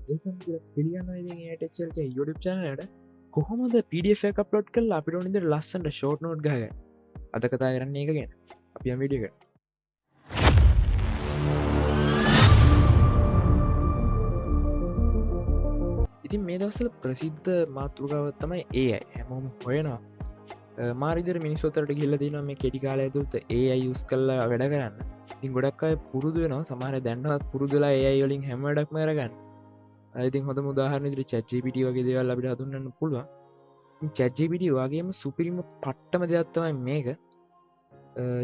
welcome to the පිළිගන්නවා ඉතින් HTML එකේ YouTube channel එකට කොහොමද PDF එක අප්ලෝඩ් කරලා අපිට ඕන විදිහට ලස්සනට short note ගහගන්න. අද කතා කරන්නේ ඒක ගැන. අපි යමු වීඩියෝ එකට. ඉතින් මේ දවස්වල ප්‍රසිද්ධ මාතෘකාව තමයි AI. හැමෝම හොයනවා. මාරිදර මිනිස්සුන්ට ගිහිල්ලා දිනවා මේ කෙටි කාලය ඇතුළත AI use කරලා වැඩ කරන්න. ඉතින් ගොඩක් අය පුරුදු වෙනවා. සමහර අය දැන්නවත් පුරුදු වෙලා AI වලින් හැම වැඩක්ම කරගන්න. ඉතින් හොඳ උදාහරණ විදිහට ChatGPT වගේ දේවල් අපිට හඳුන්වන්න පුළුවන්. ඉතින් ChatGPT වගේම සුපිරිම පට්ටම දෙයක් තමයි මේක.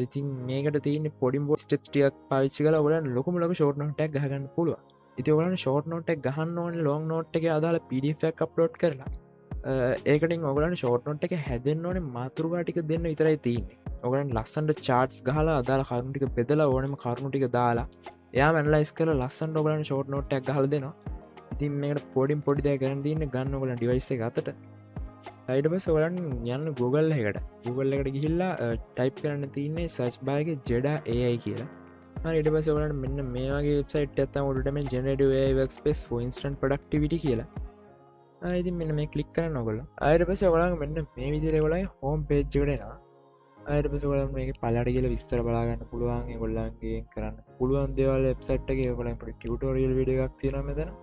ඉතින් මේකට තියෙන්නේ පොඩි ස්ටෙප්ස් ටිකක් පාවිච්චි කරලා ඔයගලන්ට ලොකුම ලොකු ෂෝට් නෝට් එකක් ගහගන්න පුළුවන්. ඉතින් ඔයගලන්ට ෂෝට් නෝට් එක ගහන්න ඕනේ ලොං නෝට් එකේ අදාළ PDF එකක් අප්ලෝඩ් කරලා. ඒකටින් ඔයගලන්ට ෂෝට් නෝට් එක හැදෙන්න ඕනේ මාතෘකා ටික දෙන්න විතරයි තියෙන්නේ. ඔයගලන්ට ලස්සනට charts ගහලා අදාළ කරුණු ටික බෙදලා ඕනෙම කරුණු ටික දාලා එයාම ඇනලයිස් කරලා ලස්සනට ඔයගලන්ට ෂෝට් නෝට් එකක් ගහලා දෙනවා. ඉතින් මේකට පොඩින් පොඩි දෙයක් කරන්න තියෙන්නේ ගන්න ඔයගලන් ඩිවයිස් එක අතට. ඊට පස්සේ ඔයගලන් යන්න Google එකට. Google එකට ගිහිල්ලා ටයිප් කරන්න තියෙන්නේ search bar එකේ Jeda AI කියලා. හරි ඊට පස්සේ ඔයගලන්ට මෙන්න මේ වගේ වෙබ්සයිට් එකක් තමයි උඩට මේ generative AI workspace for instant productivity කියලා. ඉතින් මෙන්න මේ ක්ලික් කරන්න ඔයගොල්ලෝ. ඊට පස්සේ ඔයගලන් මෙන්න මේ විදිහට ඔයගලගේ home page එකට එනවා. ඊට පස්සේ ඔයගලන් මේකේ පළලට ගිහලා විස්තර බලා ගන්න පුළුවන්. ඒගොල්ලන්ගේ කරන්න පුළුවන් දේවල් වෙබ්සයිට් එකේ ඔයගලන් පොඩි ටියුටෝරියල් වීඩියෝ එකක් තියෙනවා මෙතන.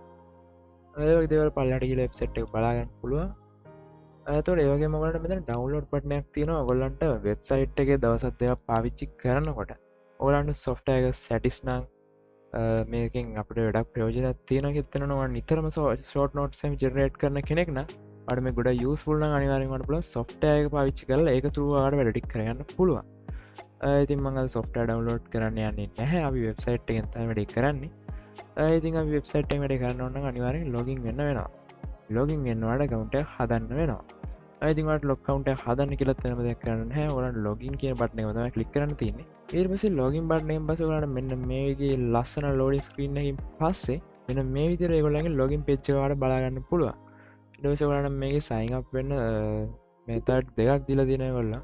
ඒවගේ දේවල් පල්ලට ගිහලා වෙබ්සයිට් එක බලා ගන්න පුළුවන්. එතකොට ඒ වගේම ඔයගලන්ට මෙතන ඩවුන්ලෝඩ් බටන් එකක් තියෙනවා. ඔයගලන්ට වෙබ්සයිට් එකේ දවසක් දෙකක් පාවිච්චි කරනකොට ඔයගලන්ට software එක satis නම් මේකෙන් අපිට වැඩක් ප්‍රයෝජනයක් තියෙනවා කියලා තනනවා. නිතරම short notes එක generate කරන කෙනෙක් නම් ඔයාලට මේ ගොඩක් useful නම් අනිවාර්යෙන්ම ඔයාලට පුළුවන් software එක පාවිච්චි කරලා ඒක through ඔයාලට වැඩ ටික කරගන්න පුළුවන්. ඉතින් මම අද software download කරන්න යන්නේ නැහැ. අපි වෙබ්සයිට් එකෙන් තමයි වැඩ කරන්නේ. ඉතින් අපි වෙබ්සයිට් එකෙන් වැඩ කරන්න ඕන නම් අනිවාර්යෙන් login වෙන්න වෙනවා. login වෙනවාට account එක හදන්න වෙනවා. ඉතින් ඔයාලට log account එක හදන්න කියලා තැනම දෙයක් කරන්න නැහැ. ඔයාලට login කියන බටන් එක තමයි ක්ලික් කරන්න තියෙන්නේ. ඊට පස්සේ login බටන් එකෙන් පස්සේ ඔයාලට මෙන්න මේ විදිහේ ලස්සන loading screen එකකින් පස්සේ මෙන්න මේ විදිහට ඒගොල්ලන්ගේ login page එක ඔයාලට බලා ගන්න පුළුවන්. ඊට පස්සේ ඔයාලට මේකේ sign up වෙන්න method දෙකක් දීලා තියෙනවා ඒගොල්ලෝ.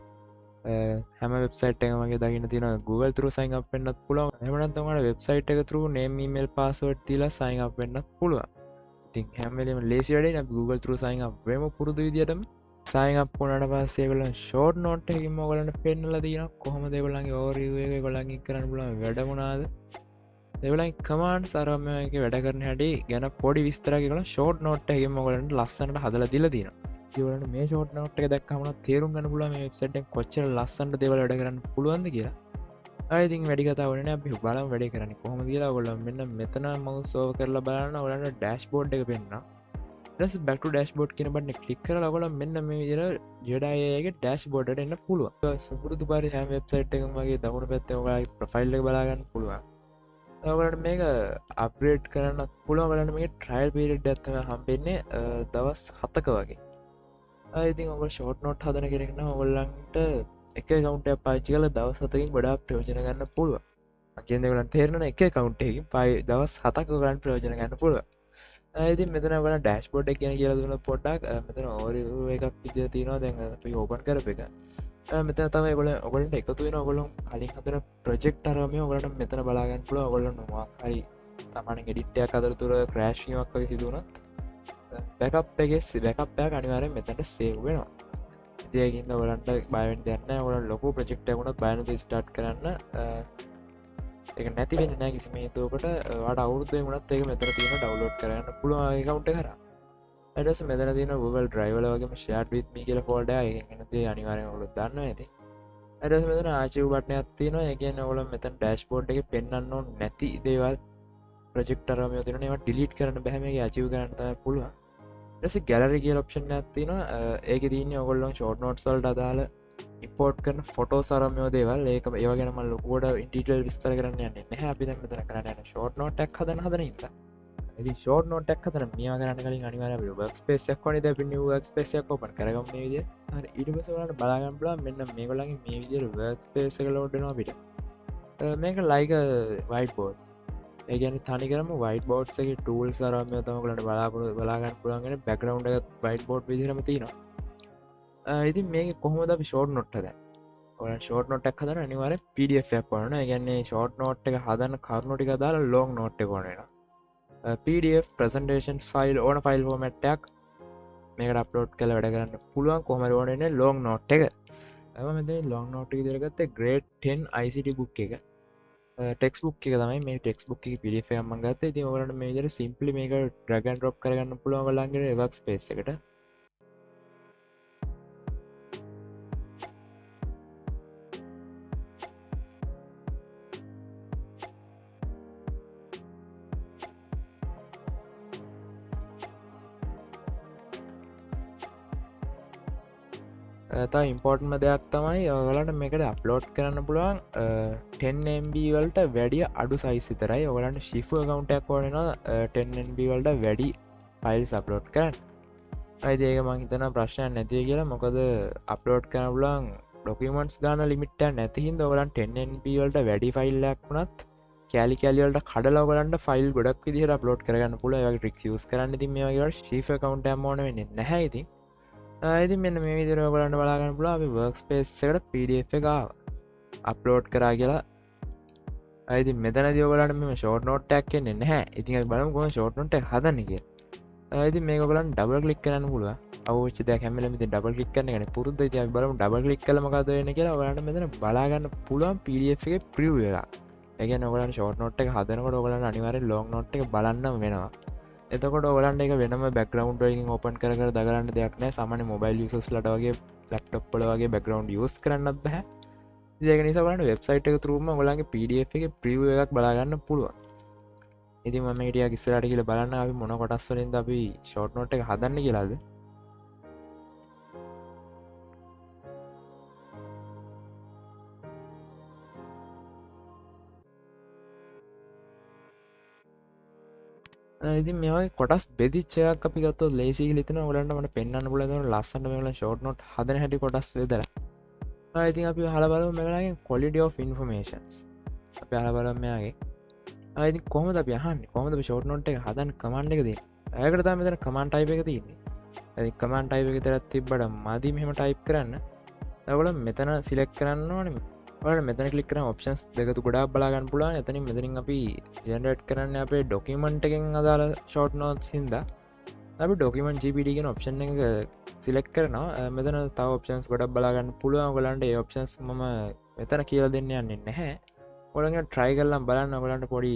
හැම වෙබ්සයිට් එකම වගේ දකින්න තියෙනවා Google through sign up වෙන්නත් පුළුවන්. එහෙම නැත්නම් ඔයාලා වෙබ්සයිට් එක through name email password දීලා sign up වෙන්නත් පුළුවන්. ඉතින් හැම වෙලේම ලේසි වැඩේ නේ අපි Google through sign up වෙමු පුරුදු විදියටම. sign up වුණාට පස්සේ ඒගොල්ලන් short note එකකින්ම ඔයගලන්ට පෙන්නලා තියෙනවා කොහොමද ඒගොල්ලන්ගේ overview එක ඒගොල්ලන්ගෙන් කරන්න පුළුවන් වැඩ මොනවාද. ඒගොල්ලන්ගේ commands අර මේකේ වැඩ කරන හැටි ගැන පොඩි විස්තරයක් ඒගොල්ලන් short note එකකින්ම ඔයගලන්ට ලස්සනට හදලා දීලා තියෙනවා. ඒවලට මේ ෂෝට් නෝට් එක දැක්කම තේරුම් ගන්න පුළුවන් මේ වෙබ්සයිට් එකෙන් කොච්චර ලස්සනට දේවල් වැඩ කරන්න පුළුවන්ද කියලා. ඉතින් වැඩි කතා වෙන්නේ නැහැ. අපි බලමු වැඩේ කරන්නේ කොහොමද කියලා. ඔයගොල්ලෝ මෙන්න මෙතන mouse over කරලා බලන්න ඔයගලන්ට dashboard එක පෙන්නනවා. ඊට පස්සේ back to dashboard කියන බටන් එක ක්ලික් කරලා ඔයගොල්ලෝ මෙන්න මේ විදිහට Jeda AI එකේ dashboard එකට එන්න පුළුවන්. සුපුරුදු පරිදි හැම වෙබ්සයිට් එකකම වගේ දකුණු පැත්තේ ඔයගොල්ලෝගේ profile එක බලා ගන්න පුළුවන්. ඔයගොල්ලන්ට මේක upgrade කරන්නත් පුළුවන්. ඔයගොල්ලන්ට මේකේ trial period එකක් තමයි හම්බෙන්නේ දවස් 7ක වගේ. ඉතින් ඔයගොල්ලෝ ෂෝට් නෝට් හදන කෙනෙක් නම් ඔයගොල්ලන්ට එක account එකක් පාවිච්චි කරලා දවස් 7කින් ගොඩාක් ප්‍රයෝජන ගන්න පුළුවන්. මම කියන්නේ ඔයගොල්ලන්ට තේරෙනවනේ එක account එකකින් දවස් 7ක් ඔයගොල්ලන්ට ප්‍රයෝජන ගන්න පුළුවන්. ඉතින් මෙතන ඔයගොල්ලන් dashboard එක ගැන කියලා දුන්නොත් පොඩ්ඩක් මෙතන overview එකක් විදිහට තියෙනවා. දැන් අපි open කරපු එක. මෙතන තමයි ඔයගොල්ලන්ට එකතු වෙන ඔයගොල්ලෝ කලින් හදන project අරම ඔයගොල්ලන්ට මෙතන බලා ගන්න පුළුවන්. ඔයගොල්ලෝ මොකක් හරි සාමාන්‍යයෙන් edit එකක් අතරතුර crash වීමක් වගේ සිදු වුණොත් බැකප් එකේ බැකප් එකක් අනිවාර්යෙන් මෙතනට සේව් වෙනවා. ඉතින් ඒකින්ද ඔයාලන්ට බය වෙන්න දෙයක් නැහැ. ඔයාලට ලොකු ප්‍රොජෙක්ට් එකක් වුණත් බය නැතුව ස්ටාර්ට් කරන්න. ඒක නැති වෙන්නේ නැහැ කිසිම හේතුවකට. ඔයාලට අවුරුද්දේ වුණත් ඒක මෙතන තියෙන ඩවුන්ලෝඩ් කරගන්න පුළුවන් account එක කරා. ඊට පස්සේ මෙතන තියෙන Google Drive වල වගේම shared with me කියලා folder එකක්. ඒකෙන් නැති අනිවාර්යෙන් ඔයාලෝ දන්නවා ඇති. ඊට පස්සේ මෙතන archive button එකක් තියෙනවා. ඒ කියන්නේ ඔයාලෝ මෙතන dashboard එකේ පෙන්වන්න ඕන නැති දේවල් ප්‍රොජෙක්ට් අරම තියෙනවා. ඒවා delete කරන්න බෑ. මේක archive කරන්න තමයි පුළුවන්. ඊට ගැලරි කියලා ඔප්ෂන් එකක් තියෙනවා. ඒකේ තියෙන්නේ ඔයගොල්ලෝ ෂෝට් නෝට්ස් වලට අදාළ ඉම්පෝට් කරන ෆොටෝස් අරමියෝ දේවල්. ඒවා ගැන මම ලොකුවට ඉන් ඩීටේල් විස්තර කරන්න යන්නේ නැහැ. අපි දැන් මෙතන කරන්න යන්නේ ෂෝට් නෝට් එකක් හදන ඉඳලා. ඉතින් ෂෝට් නෝට් එකක් හදන මේවා කරන්න කලින් අනිවාර්යයෙන් අපි වර්ක් ස්පේස් එකක් වනේ දැන් අපි නිව් වර්ක් ස්පේස් එකක් ඕපන් කරගමු මේ විදිහට. හරි ඊට පස්සේ ඔයාලට බලා ගන්න පුළුවන් මෙන්න මේගොල්ලන්ගේ මේ විදිහට වර්ක් ස්පේස් එක ලෝඩ් වෙනවා අපිට. මේක like a whiteboard. ඒ කියන්නේ තනිකරම white boards එකේ tools අරම තමයි ඔයගලන්ට බලා ගන්න පුළුවන් වෙන background එක white board විදිහටම තියෙනවා. ඉතින් මේකේ කොහොමද අපි short note හදන්නේ? ඔයාලට short note එකක් හදන්න අනිවාර්යෙන් PDF එකක් ඕන වෙනවා. ඒ කියන්නේ short note එක හදන්න කරුණු ටික දාලා long note එක ඕන වෙනවා. PDF ප්‍රසන්ටේෂන් ෆයිල් ඕන ෆයිල් ෆෝමට්ටක් මේකට අප්ලෝඩ් කළ වැඩ කරන්න පුළුවන් කොහමර ඕනන ලොං නොට් එක මෙත ලොං නෝට් දිරගත්ත ග්‍රේඩ් 10 ICT බුක් එක ටෙක්ස් බුක් එක තමයි මේ ටෙක්ස් බුක් පිඩිෆ අම්මගත ති ඔලට මේජර සිම්පලි මේක ඩ්‍රගන් රොප් කරගන්න පුළුවන් වලන්ගේ වක් පේස් එකට තා ඉම්පෝර්ට්ම දෙයක් තමයි ඔගලට මේකට අප්ලෝඩ් කරන්න පුළුවන් 10MB වලට වැඩිය අඩු සයිස් තරයි ඔගලන්ට ශිෆ කවුන්ටක් ඕනෙන 10MB වලට වැඩි ෆයිල් අප්ලෝඩ් කරන්න අයිඒක මහිතන ප්‍රශ්නයක් නැතිය කියලා මොකද අප්ලෝඩ් කරන පුලන් ඩොකමන්ස් ගාන ලිමිට නැතිහින් ඔගලන් 10MB වලට වැඩි ෆයිල්ලක් වුණත් කෑලි කැලිවලට කඩලවලට ෆයිල් ගොඩක් විදිහට අප්ලෝඩ් කරගන්න පුල ටික් ස් කරන්න ති මේ ශිෆ කවුන්ට මෝන වෙන්න නැහැයිති ඇති මෙන්න මේ විදිර බලන්න බලාගන්න පුලා අපි වර්ක් ස්පේස් එකට PDF එක අප්ලෝඩ් කරා කියලා ඇති මෙතන දියෝගලට මෙම ෂෝට් නෝට්ටක් කියන්නේ නැහැ ඉතින් බලම කොම ෂෝට් නොට හදන්න කිය ඇති මේකලන් ඩබල් කලික් කරන්න පුළුව අවච්චද කැමලමති ඩබල් ලික් කරන ගන පුරුද්ද ති බලම ඩබල් ලික් කලම කදවෙන කියලා බලන්න මෙතන බලාගන්න පුළුවන් PDF එක ප්‍රිය් වෙලා එක නොගලන් ෂෝට් නොට් එක හදනකොට ඔගලන් අනිවාර ලොං නොට් එක බලන්න වෙනවා එතකොට ඔලන්ට එක වෙනම බැක්ග්‍රවන්් ින් ඕපන් කර දගරන්න දෙයක්නෑ සමන මොබයිල් යුසස් ලටගේ ලක්ටප්පල වගේ බැක්ග්‍රවන්් යස් කරන්නත් බැහ ඒක නිසාට වෙබ්සයිට් එක තුරුම ගොලන්ගේ PDF එක ප්‍රිය එකක් බලාගන්න පුළුවන් ඉති ම ටිය කිස්සරට කියල බලන්න අපි මොන කොටස්වලින් අපි ෂෝට් නොට් එක හදන්න කියලාද ඉති මේ කොටස් බෙදිච්චයක් අපි ගත්ත ලේසි ලිතන ඔලට මට පෙන්න්න පුල ලස්සන්න මේල ෂෝට් නොට් හදන හැටි කොටස් වෙදර ඉතින් අපි හලබල මෙලාගේ කොලිඩ of ඉන්ෆර්මේෂන්ස් අප හලබලම් මෙයාගේ අයිති කොමද පියහන් කොමද ෂෝට් නොට් එක හදන් කමන්ඩ එකද ඇකට මෙතන කමන් ටයිප එක තින්නේ ඇති කමන් ටයිප එක තරත් තිබ්බට මදී මෙහම ටයිප් කරන්න ඇවල මෙතන සිලෙක් කරන්න ඕන මෙතන කලික්කර ඔප්ෂන්ස් දෙකතු ගොඩා බලාගන්න පුලාන් එතන මෙතරින් අපි ජෙනරට් කරන්න අපේ ඩොකිමන්ට් එකෙන් අදාල ෂෝට් නෝට්ස් හිද අපි ඩොකිමන් ජිපිඩිගෙන ඔප්ෂන් එක සිලෙක් කරනවා මෙතන තව ඔප්ෂන්ස් ගොඩක් බලාගන්න පුළුවන් ගොලන්ට ඔප්ෂන්ස් ම මෙතන කියල දෙන්න යන්නේ නැහැ ඔලග ට්‍රයි කරලම් බලන්න ඔගලන්ට පොඩි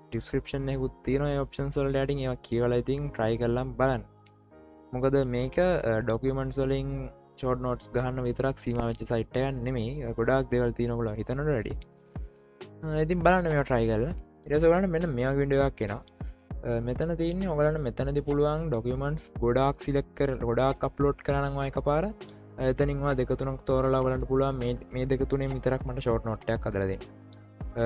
ඩිස්ක්‍රපෂන් එකුත් තියන ඔප්ෂන් සොල් ඩටින් ඒ කියවල ඉතින් ට්‍රයි කරලම් බලන්න මොකද මේක ඩොකිමන්ට් සොලින් ෂෝට් නෝට්ස් ගහන්න විතරක් සීමවෙච්ච සයිට්ටයන් නෙමේ ගොඩක් දෙවල් තියනකුල හිතනට වැඩි ඉතින් බලන්න මේ ට්‍රයි කරල ඉරසගලට මෙන්න මෙයා විඩියක් කෙනවා මෙතන තියන්නේ ඔගලන්න මෙතනති පුළුවන් ඩොකමන්ස් ගොඩක් සිලෙක්කර ගොඩක් අප්ලෝඩ් කරනවා එක පාර ඇතනිවා දෙකතුනක් තෝරලා වලට පුළුවන් මේ දෙකතුනේ විතරක් මට ෂෝට් නොට්ටයක් කදරද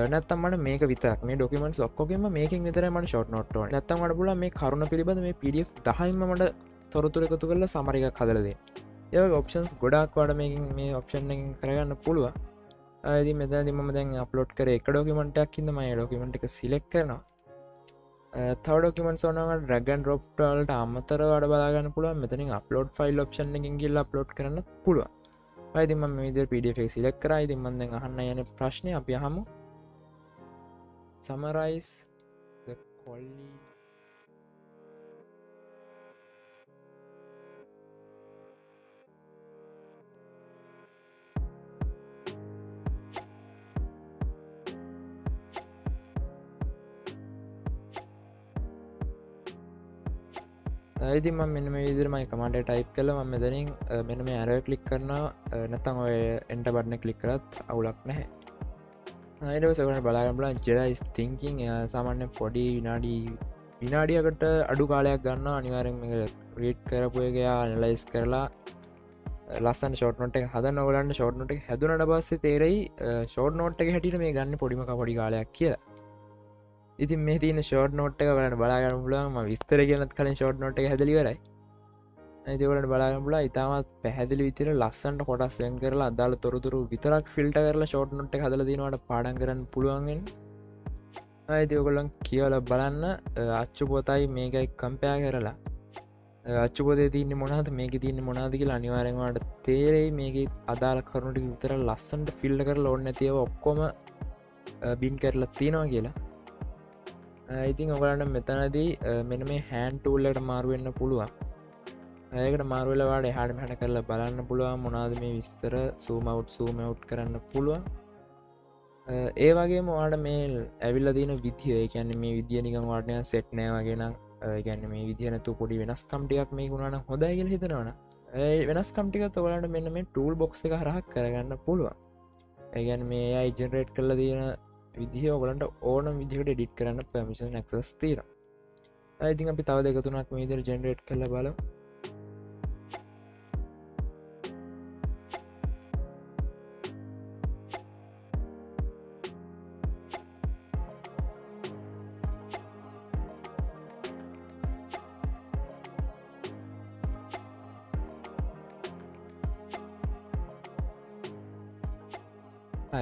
නැත්තමට මේක විතර මේ ඩොකමන්ස් ඔක්කොගේම මේකින් විතරමට ෂෝට් නොට්ට නැත්තමට පුල මේ කරුණ පිළිබඳ මේ PDF දහයිමට තොරතුර එකතු කරලා සමරික කදරදේ ඒ ඔප්ෂන්ස් ගොඩක් වඩ මේ ඔප්ෂන් කරගන්න පුළුව ඇදි මෙත දිම දැන් අප්ලෝඩ් කර එක ඩොකමටක් ඉද මයි ඩොකමට එක සිලෙක් කරනවා තව ඩොකමට සොන රැගන් රොප්ටල්ට අමතර වඩ බලාගන්න පුළුව මෙතනින් අප්ලෝඩ් ෆයිල් ඔප්ෂන් එකින් ගිල්ල අප්ලෝඩ් කරන්න පුළුව ඇතිම විද PDF සිලෙක් කර ඉතින්මන්ද අහන්න යන ප්‍රශ්නය අපි හමු සමරයිස් කොල්ලි ඇයිතිම මෙන්න මේ විදිරමයි කමන්ට ටයිප් කල ම මෙදනින් මෙන මේ ඇර කලික් කරන නැතන් ඔය එන්ට බට්න කලික් කරත් අවුලක් නැහැ අයිඩසකට බලාගම්ලා ජෙඩයිස් තිංකින් සාමාන්‍ය පොඩි විනාඩියකට අඩු කාලයක් ගන්න අනිවාරෙන් රීට් කරපුයගයා නලයිස් කරලා ලස්සන් ෂෝට් නොට හද නොලන්න ෂෝට් නොට හැදුනට පස්සේ තේරයි ෂෝට් නෝට් එක හැටිට මේ ගන්න පොඩිම පොඩි කාලයක් කියලා ඉතින් මේ තින ෂෝට් නෝට් එක බලන්න බලාගන්න පුලම විස්තර කියනත් කලින් ෂෝට් නොට එක හැදලිවරයි ඇතිවලට බලාගන්න පුලා ඉතාමත් පැහැදිලි විතර ලස්සන්ට කොටස් වෙන් කරලා අදාල තොරතුරු විතරක් ෆිල්ට කරලා ෂෝට් නොට් එක හදල දිනවට පාඩන් කරන්න පුළුවන්ගෙන් ඇතිඔකොල්ලන් කියවල බලන්න අච්චු පොතයි මේකයි කම්පයා කරලා අච්චු පොතේ තියන්න මොනාද මේක තියන්න මොනාද කියලා අනිවාරෙන්වාට තේරෙයි මේක අදාල කරුණට විතර ලස්සන්ට ෆිල්ට කරලා ඔන්න තියව ඔක්කොම බින් කරලා තියෙනවා කියලා ඉතින් ඔගලන්න මෙතනදී මෙන මේ හැන් ටූල්ලට මාරුවෙන්න පුළුවන්. ඒකට මාරුවලවාට හඩ හට කරලා බලන්න පුළුවන් මොනාද මේ විස්තර සූමවට් සූමවට් කරන්න පුළුවන්. ඒ වගේ මවාට මේ ඇවිල්ල දින විදිිය කියන්නේ මේ විදිිය නිකම් වාටනය සෙට්නෑ වගෙන ගැන්න මේ විදිනතු පොඩි වෙනස් කම්ටියක් මේ ගුණන හොදයිගල් හිතනවන වෙනස් කම්ටික තොවලට මෙන්න මේ ටූල් බොක්ස එක හරහක් කරගන්න පුළුවන්. ඒගැන් මේ අයි ජෙනරේට් කරල තියෙන විදිහ ඔගලන්ට ඕන විදිහට ඩිට් කරන්න පමිෂන් ක්ස් තීර. ඉතින් අපි තව දෙකතුනක් මේදර ජෙනරේට් කල බල.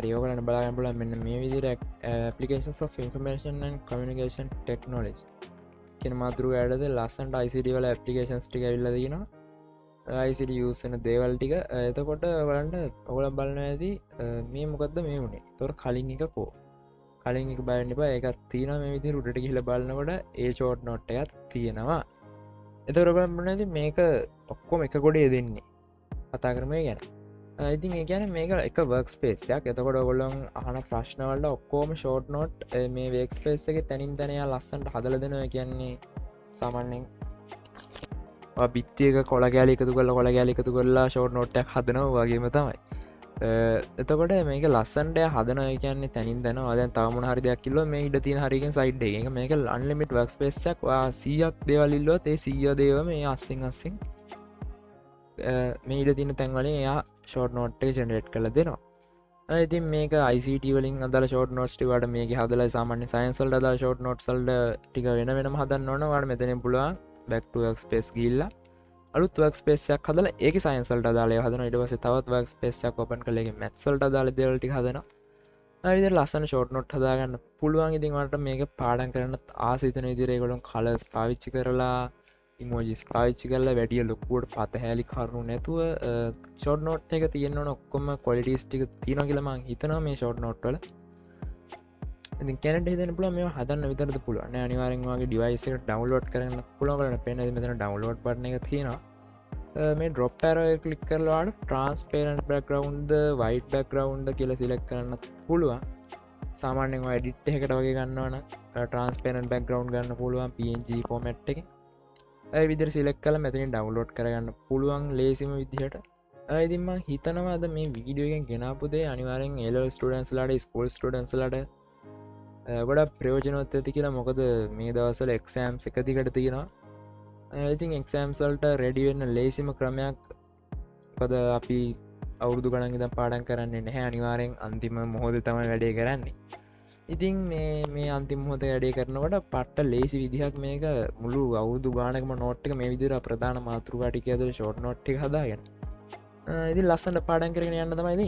හරිෝගලන්න බලාගන්න පුල මෙන්න මේ විදිර applications of information and communication technology කියන මාතෘ ඇඩද ලස්සන්ට ICT වල applications ටික ඇවිල්ලා තියෙනවා. ICT use වෙන දේවල් ටික එතකොට බලන්න ඔයගොල්ලෝ බලන ඇති මේ මොකද්ද මේ උනේ. ඒතොර කලින් එක කෝ කලින් එක බලන්න එපා. ඒකක් තියෙනවා මේ විදිහට උඩට ගිහිල්ලා බලනකොට ඒ short note එකක් තියෙනවා. එතකොට ඔයගොල්ලෝ බලන ඇති මේක ඔක්කොම එක ගොඩේ දෙන්නේ. කතා කරමු ඒ ගැන. ඉතින් ඒ කියන්නේ මේක එක වර්ක් ස්පේසයක්. එතකොට ඔයගොල්ලෝ අහන ප්‍රශ්න වලට ඔක්කොම ෂෝට් නෝට් මේ වර්ක් ස්පේස් එකේ තනින් තන යා ලස්සනට හදලා දෙනවා. කියන්නේ සාමාන්‍යයෙන් ඔය බිත්ති එක කොළ කැලි එකතු කරලා ෂෝට් නෝට් එකක් හදනවා වගේම තමයි. එතකොට මේක ලස්සනට හදනවා කියන්නේ තනින් තන. දැන් තව මොන හරි දෙයක් කිව්වොත් මේ ඉඩ තියෙන හරියකින් සයිඩ් එකේ. මේක අන්ලිමිටඩ් වර්ක් ස්පේස් එකක්. ඔයා 100ක් දේවල් ඉල්ලුවොත් ඒ 100 දේවල් මේ අස්සෙන් මේ ඉඩ තින තැන්වලින් එයා ෂෝට් නෝට් එක ජෙනරේට් කළ දෙනවා. ඉතින් මේක ICT වලින් අදාළ ෂෝට් නෝට්ස් ටිකට මේක හදලා සාමාන්‍ය සයන්ස් වලට අදාළ ෂෝට් නෝට්ස් වලට ටික වෙන වෙනම හදන්න ඕන. ඔයාලට මෙතනින් පුළුවන් back to workspace ගිහිල්ලා අලුත් workspace එකක් හදලා ඒකේ සයන්ස් වලට අදාළ ඒවා හදනවා. ඊට පස්සේ තවත් workspace එකක් open කරලා ඒකේ maths වලට අදාළ දේවල් ටික හදනවා. ඒ විදිහට ලස්සන ෂෝට් නෝට් හදාගන්න පුළුවන්. ඉතින් ඔයාලට මේක පාඩම් කරන්න ආස හිතෙන විදිහට ඒගොල්ලෝ කලර්ස් පාවිච්චි කරලා ඉමෝජිස් පාවිච්චි කරලා වැඩිය ලොකුවට පතහැලි කරුණු නැතුව ෂෝට් නෝට් එක තියෙන්න ඕන. ඔක්කොම ක්වොලිටිස් ටික තියෙනවා කියලා මම හිතනවා මේ ෂෝට් නෝට් වල. ඉතින් කැනට හිතන්න පුළුවන් මේවා හදන්න විතරද පුළුවන් නෑ. අනිවාර්යෙන් ඔයාගේ ඩිවයිස් එකට ඩවුන්ලෝඩ් කරන්න පුළුවන්. ඔයාලට පේනවා මෙතන ඩවුන්ලෝඩ් බටන් එක තියෙනවා. මේ ඩ්‍රොප් ඇරෝ එක ක්ලික් කරලා ඔයාලට ට්‍රාන්ස්පේරන්ට් බෑග්ග්‍රවුන්ඩ්ද වයිට් බෑග්ග්‍රවුන්ඩ්ද කියලා සිලෙක්ට් කරන්න පුළුවන්. සාමාන්‍යයෙන් ඔය එඩිට් එකකට වගේ ගන්නවා නම් ට්‍රාන්ස්පේරන්ට් බෑග්ග්‍රවුන්ඩ් ගන්න පුළුවන් PNG ෆෝමැට් එකකින්. විදිර සිලෙක් කල මෙතනින් ඩවන්ලෝඩ් කරගන්න පුළුවන් ලේසිම විදිහට. ඉතින්ම හිතනවා අද මේ වීඩියෝගෙන් ගෙනාපුදේ අනිවාරෙන් ඒල ස්ටඩන්ස් ලාට ස්කෝල් ස්ටඩන්ස් ලට ගොඩ ප්‍රයෝජනොත් ඇති කියලා. මොකද මේ දවසල එක්සෑම් එක දිකට තියෙනවා. ඉතින් එක්සෑම්සල්ට රෙඩිවෙන්න ලේසිම ක්‍රමයක්. පද අපි අවුරුදු ගණන්ගද පාඩන් කරන්නේ නැහැ. අනිවාරෙන් අන්තිම මොහොද තමයි වැඩේ කරන්නේ. ඉතින් මේ අන්තිම හොත වැඩේ කරනවට පට්ට ලේසි විදිහක් මේක මුළු අවුදු ගානකම නෝට්ක මේ විදිර ප්‍රධාන මාතෘකාටික ඇද ෂෝට් නොට්ටි හදාගෙන ඉතින් ලස්සට පාඩන් කරගෙන යන්න තමයිද.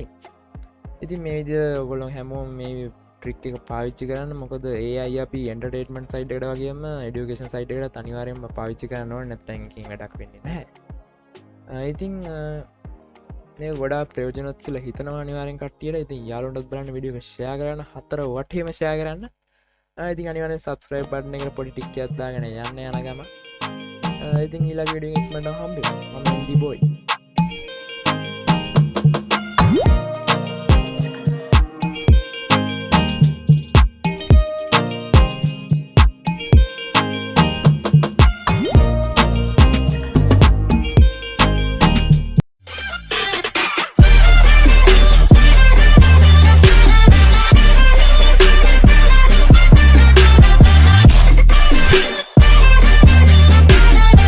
ඉතින් මේ විදිර ඔගොලො හැමෝම් මේ ට්‍රික් එක පාවිච්චි කරන්න. මොකද ඒ අයි අපි එන්ටර්ටේට්මන්ට් සයිට් එකට වගේම එඩියුකේෂන් සයිට් එකට අනිවාර්යෙන්ම පාවිච්චි කරන්න ඕනේ. නැත්නම් එකකින් වැඩක් වෙන්නේ නැහැ. ඉතින් මේ ගොඩා ප්‍රයෝජනොත් කියලා හිතනවා අනිවාර්යෙන් කට්ටියට. ඉතින් යාළුවන්ටත් බලන්න වීඩියෝ එක ෂෙයා කරන්න, 4 වටේම ෂෙයා කරන්න. ඉතින් අනිවාර්යෙන් subscribe button එකට පොඩි ටික් එකක් දාගෙන යන්න යන ගම. ඉතින් ඊළඟ වීඩියෝ එකකින් මම හම්බෙමු. මම amdboy.